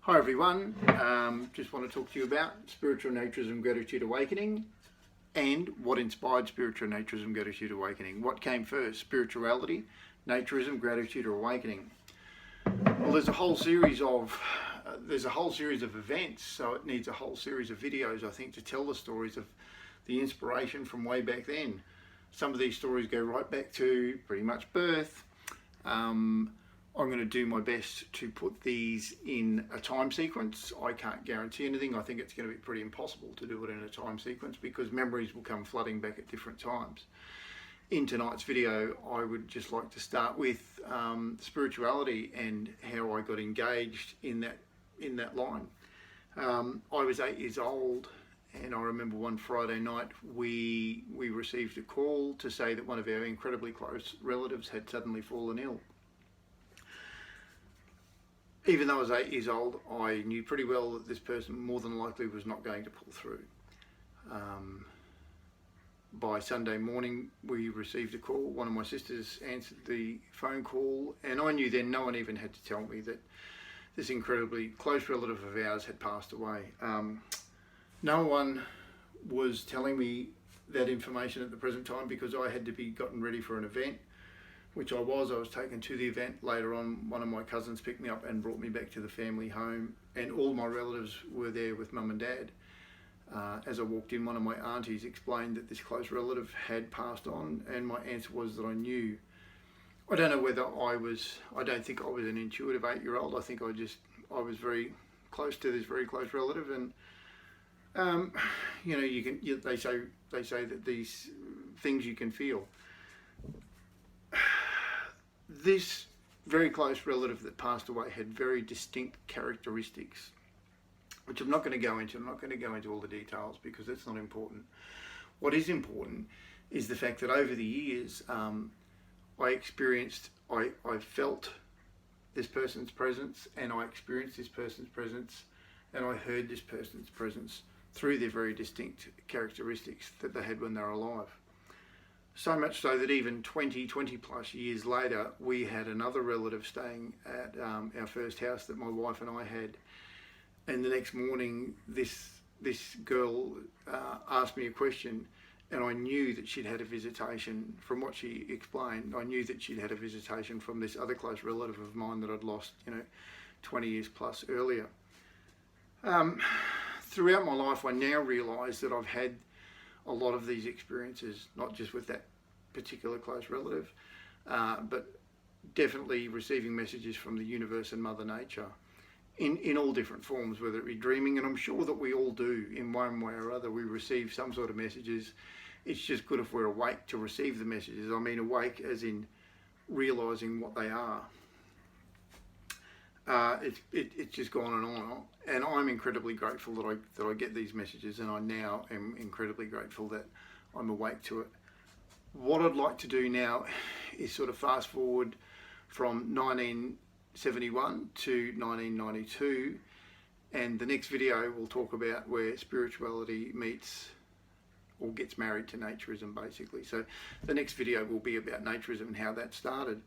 Hi everyone, just want to talk to you about Spiritual Naturism Gratitude Awakening and what inspired Spiritual Naturism Gratitude Awakening. What came first, spirituality, naturism, gratitude, or awakening? Well, there's a whole series of events, so it needs a whole series of videos, I think, to tell the stories of the inspiration from way back then. Some of these stories go right back to pretty much birth. I'm going to do my best to put these in a time sequence. I can't guarantee anything. I think it's going to be pretty impossible to do it in a time sequence because memories will come flooding back at different times. In tonight's video, I would just like to start with spirituality and how I got engaged in that line. I was 8 years old, and I remember one Friday night we received a call to say that one of our incredibly close relatives had suddenly fallen ill. Even though I was 8 years old, I knew pretty well that this person more than likely was not going to pull through. By Sunday morning, we received a call. One of my sisters answered the phone call, and I knew then, no one even had to tell me, that this incredibly close relative of ours had passed away. No one was telling me that information at the present time because I had to be gotten ready for an event, which I was taken to the event. Later on, one of my cousins picked me up and brought me back to the family home, and all my relatives were there with mum and dad. As I walked in, one of my aunties explained that this close relative had passed on, and my answer was that I knew. I don't know whether I don't think I was an intuitive 8-year-old. I think I was very close to this very close relative, and they say that these things you can feel. This very close relative that passed away had very distinct characteristics, which I'm not going to go into. I'm not going to go into all the details because that's not important. What is important is the fact that over the years, I felt this person's presence, and I experienced this person's presence, and I heard this person's presence through their very distinct characteristics that they had when they were alive. So much so that even 20 plus years later, we had another relative staying at our first house that my wife and I had. And the next morning, this girl asked me a question, and I knew that she'd had a visitation. From what she explained, I knew that she'd had a visitation from this other close relative of mine that I'd lost, 20 years plus earlier. Throughout my life, I now realise that I've had a lot of these experiences, not just with that particular close relative, but definitely receiving messages from the universe and Mother Nature in all different forms, whether it be dreaming, and I'm sure that we all do in one way or other. We receive some sort of messages. It's just good if we're awake to receive the messages. I mean awake as in realising what they are. It's just gone on, and I'm incredibly grateful that I get these messages, and I now am incredibly grateful that I'm awake to it. What I'd like to do now is sort of fast forward from 1971 to 1992, and the next video will talk about where spirituality meets or gets married to naturism, basically. So the next video will be about naturism and how that started.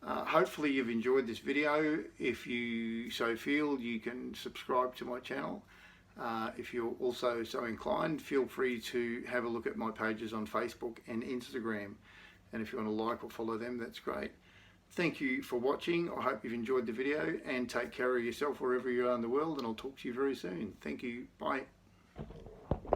Hopefully you've enjoyed this video. If you so feel, you can subscribe to my channel. If you're also so inclined, feel free to have a look at my pages on Facebook and Instagram. And if you want to like or follow them, that's great. Thank you for watching. I hope you've enjoyed the video, and take care of yourself wherever you are in the world, and I'll talk to you very soon. Thank you. Bye.